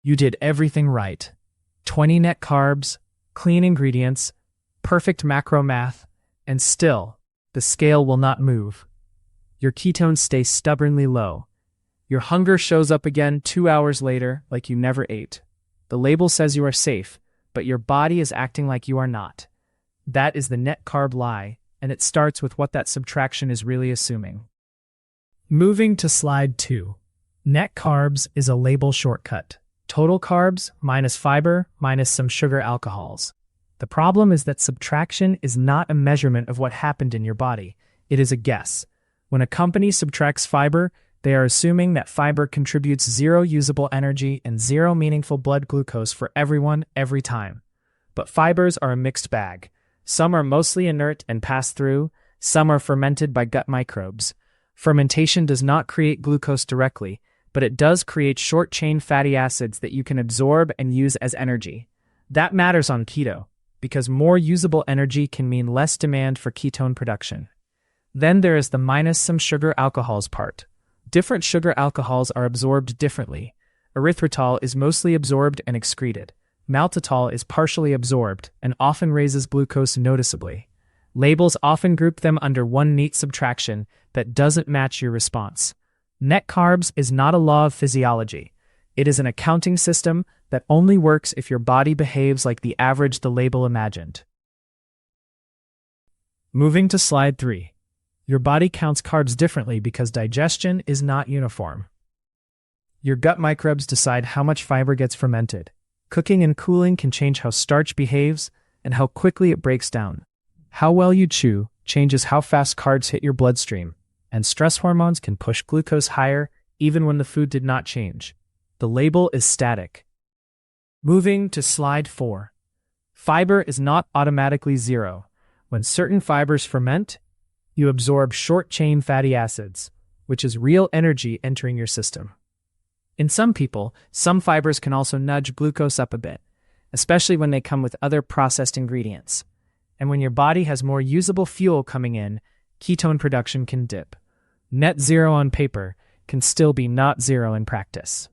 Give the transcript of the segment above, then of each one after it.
You did everything right. 20 net carbs, clean ingredients, perfect macro math, and still, the scale will not move. Your ketones stay stubbornly low. Your hunger shows up again 2 hours later like you never ate. The label says you are safe, but your body is acting like you are not. That is the net carb lie, and it starts with what that subtraction is really assuming. Moving to slide 2. Net carbs is a label shortcut. Total carbs minus fiber minus some sugar alcohols. The problem is that subtraction is not a measurement of what happened in your body. It is a guess. When a company subtracts fiber, they are assuming that fiber contributes 0 usable energy and 0 meaningful blood glucose for everyone every time. But fibers are a mixed bag. Some are mostly inert and pass through, some are fermented by gut microbes. Fermentation does not create glucose directly, but it does create short-chain fatty acids that you can absorb and use as energy. That matters on keto, because more usable energy can mean less demand for ketone production. Then there is the minus some sugar alcohols part. Different sugar alcohols are absorbed differently. Erythritol is mostly absorbed and excreted. Maltitol is partially absorbed and often raises glucose noticeably. Labels often group them under one neat subtraction that doesn't match your response. Net carbs is not a law of physiology. It is an accounting system that only works if your body behaves like the average the label imagined. Moving to slide 3. Your body counts carbs differently because digestion is not uniform. Your gut microbes decide how much fiber gets fermented. Cooking and cooling can change how starch behaves and how quickly it breaks down. How well you chew changes how fast carbs hit your bloodstream, and stress hormones can push glucose higher even when the food did not change. The label is static. Moving to slide 4. Fiber is not automatically 0. When certain fibers ferment, you absorb short-chain fatty acids, which is real energy entering your system. In some people, some fibers can also nudge glucose up a bit, especially when they come with other processed ingredients. And when your body has more usable fuel coming in, ketone production can dip. Net zero on paper can still be not zero in practice.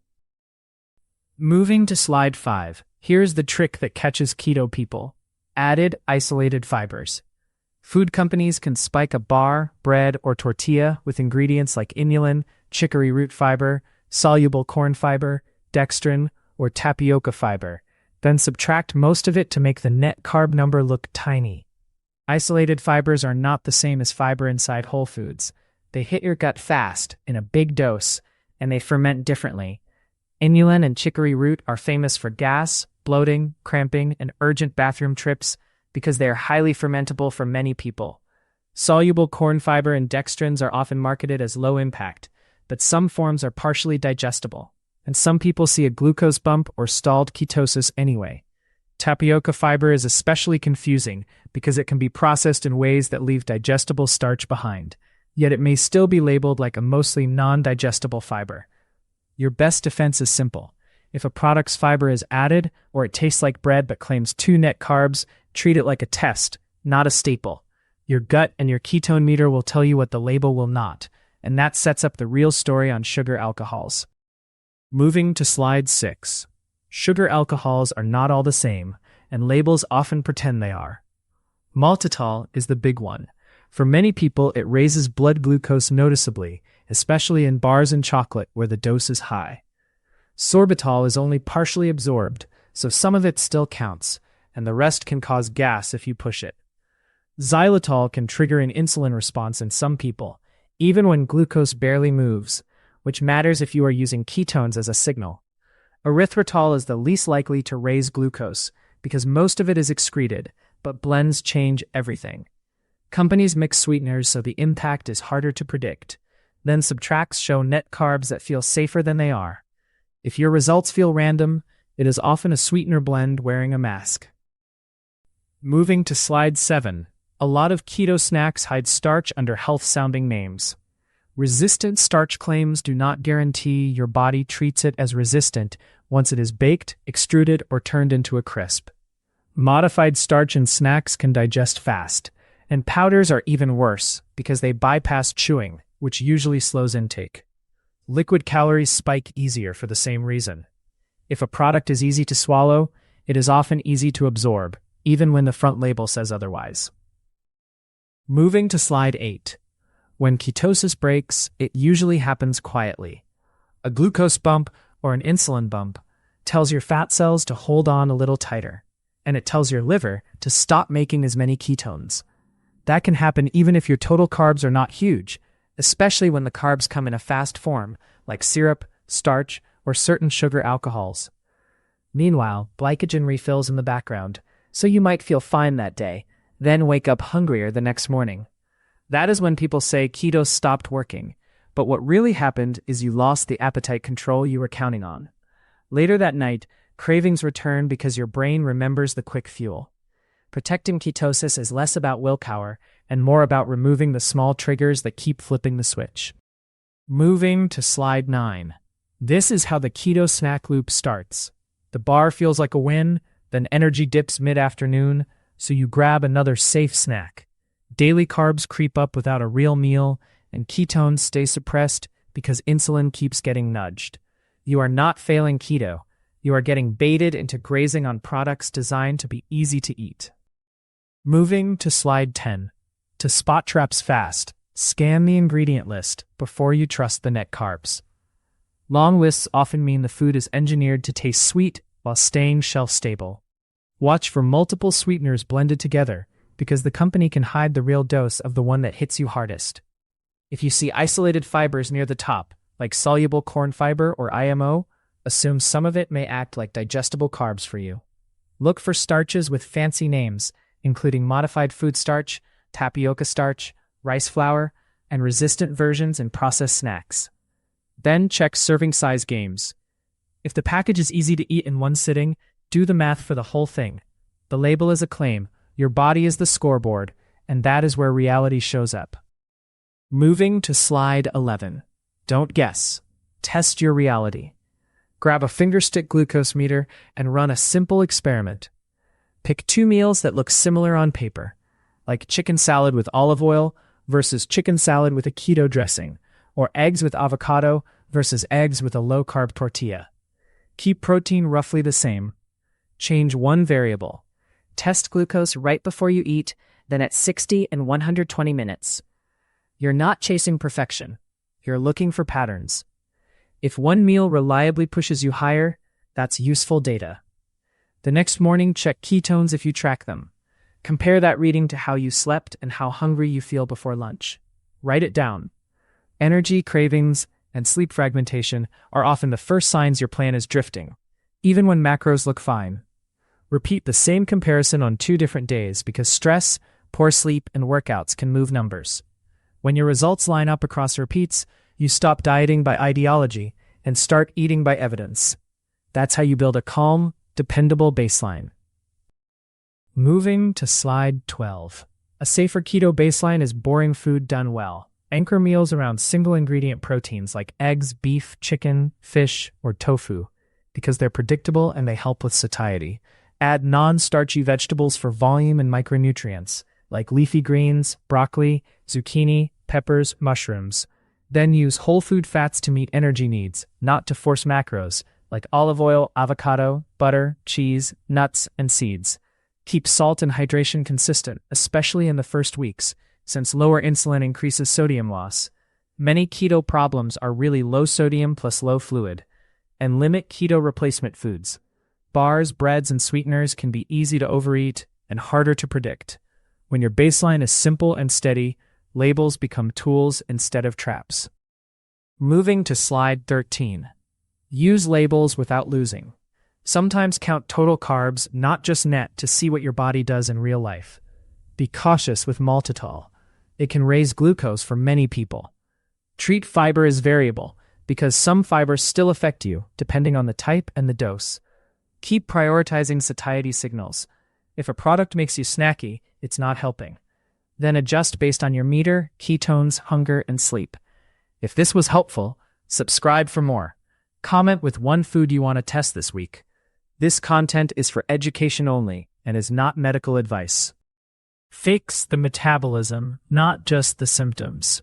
Moving to slide 5, here's the trick that catches keto people. Added isolated fibers. Food companies can spike a bar, bread, or tortilla with ingredients like inulin, chicory root fiber, soluble corn fiber, dextrin, or tapioca fiber, then subtract most of it to make the net carb number look tiny. Isolated fibers are not the same as fiber inside whole foods. They hit your gut fast, in a big dose, and they ferment differently. Inulin and chicory root are famous for gas, bloating, cramping, and urgent bathroom trips because they are highly fermentable for many people. Soluble corn fiber and dextrins are often marketed as low impact, but some forms are partially digestible, and some people see a glucose bump or stalled ketosis anyway. Tapioca fiber is especially confusing because it can be processed in ways that leave digestible starch behind, yet it may still be labeled like a mostly non-digestible fiber. Your best defense is simple. If a product's fiber is added, or it tastes like bread but claims 2 net carbs, treat it like a test, not a staple. Your gut and your ketone meter will tell you what the label will not, and that sets up the real story on sugar alcohols. Moving to slide 6. Sugar alcohols are not all the same, and labels often pretend they are. Maltitol is the big one. For many people, it raises blood glucose noticeably, especially in bars and chocolate where the dose is high. Sorbitol is only partially absorbed, so some of it still counts, and the rest can cause gas if you push it. Xylitol can trigger an insulin response in some people, even when glucose barely moves, which matters if you are using ketones as a signal. Erythritol is the least likely to raise glucose because most of it is excreted, but blends change everything. Companies mix sweeteners so the impact is harder to predict. Then subtracts show net carbs that feel safer than they are. If your results feel random, it is often a sweetener blend wearing a mask. Moving to slide 7. A lot of keto snacks hide starch under health-sounding names. Resistant starch claims do not guarantee your body treats it as resistant once it is baked, extruded, or turned into a crisp. Modified starch in snacks can digest fast, and powders are even worse because they bypass chewing, which usually slows intake. Liquid calories spike easier for the same reason. If a product is easy to swallow, it is often easy to absorb, even when the front label says otherwise. Moving to slide 8. When ketosis breaks, it usually happens quietly. A glucose bump or an insulin bump tells your fat cells to hold on a little tighter, and it tells your liver to stop making as many ketones. That can happen even if your total carbs are not huge, especially when the carbs come in a fast form, like syrup, starch, or certain sugar alcohols. Meanwhile, glycogen refills in the background, so you might feel fine that day, then wake up hungrier the next morning. That is when people say keto stopped working, but what really happened is you lost the appetite control you were counting on. Later that night, cravings return because your brain remembers the quick fuel. Protecting ketosis is less about willpower and more about removing the small triggers that keep flipping the switch. Moving to slide 9. This is how the keto snack loop starts. The bar feels like a win, then energy dips mid-afternoon, so you grab another safe snack. Daily carbs creep up without a real meal, and ketones stay suppressed because insulin keeps getting nudged. You are not failing keto. You are getting baited into grazing on products designed to be easy to eat. Moving to slide 10. To spot traps fast, scan the ingredient list before you trust the net carbs. Long lists often mean the food is engineered to taste sweet while staying shelf-stable. Watch for multiple sweeteners blended together because the company can hide the real dose of the one that hits you hardest. If you see isolated fibers near the top, like soluble corn fiber or IMO, assume some of it may act like digestible carbs for you. Look for starches with fancy names, including modified food starch, tapioca starch, rice flour, and resistant versions in processed snacks. Then check serving size games. If the package is easy to eat in one sitting, do the math for the whole thing. The label is a claim, your body is the scoreboard, and that is where reality shows up. Moving to slide 11. Don't guess. Test your reality. Grab a fingerstick glucose meter and run a simple experiment. Pick 2 meals that look similar on paper, like chicken salad with olive oil versus chicken salad with a keto dressing, or eggs with avocado versus eggs with a low-carb tortilla. Keep protein roughly the same. Change one variable. Test glucose right before you eat, then at 60 and 120 minutes. You're not chasing perfection. You're looking for patterns. If one meal reliably pushes you higher, that's useful data. The next morning, check ketones if you track them. Compare that reading to how you slept and how hungry you feel before lunch. Write it down. Energy, cravings, and sleep fragmentation are often the first signs your plan is drifting, even when macros look fine. Repeat the same comparison on 2 different days because stress, poor sleep, and workouts can move numbers. When your results line up across repeats, you stop dieting by ideology and start eating by evidence. That's how you build a calm, dependable baseline. Moving to slide 12. A safer keto baseline is boring food done well. Anchor meals around single-ingredient proteins like eggs, beef, chicken, fish, or tofu because they're predictable and they help with satiety. Add non-starchy vegetables for volume and micronutrients like leafy greens, broccoli, zucchini, peppers, mushrooms. Then use whole food fats to meet energy needs, not to force macros, like olive oil, avocado, butter, cheese, nuts, and seeds. Keep salt and hydration consistent, especially in the first weeks, since lower insulin increases sodium loss. Many keto problems are really low sodium plus low fluid. And limit keto replacement foods. Bars, breads, and sweeteners can be easy to overeat and harder to predict. When your baseline is simple and steady, labels become tools instead of traps. Moving to slide 13. Use labels without losing. Sometimes count total carbs, not just net, to see what your body does in real life. Be cautious with maltitol. It can raise glucose for many people. Treat fiber as variable, because some fibers still affect you, depending on the type and the dose. Keep prioritizing satiety signals. If a product makes you snacky, it's not helping. Then adjust based on your meter, ketones, hunger, and sleep. If this was helpful, subscribe for more. Comment with one food you want to test this week. This content is for education only and is not medical advice. Fix the metabolism, not just the symptoms.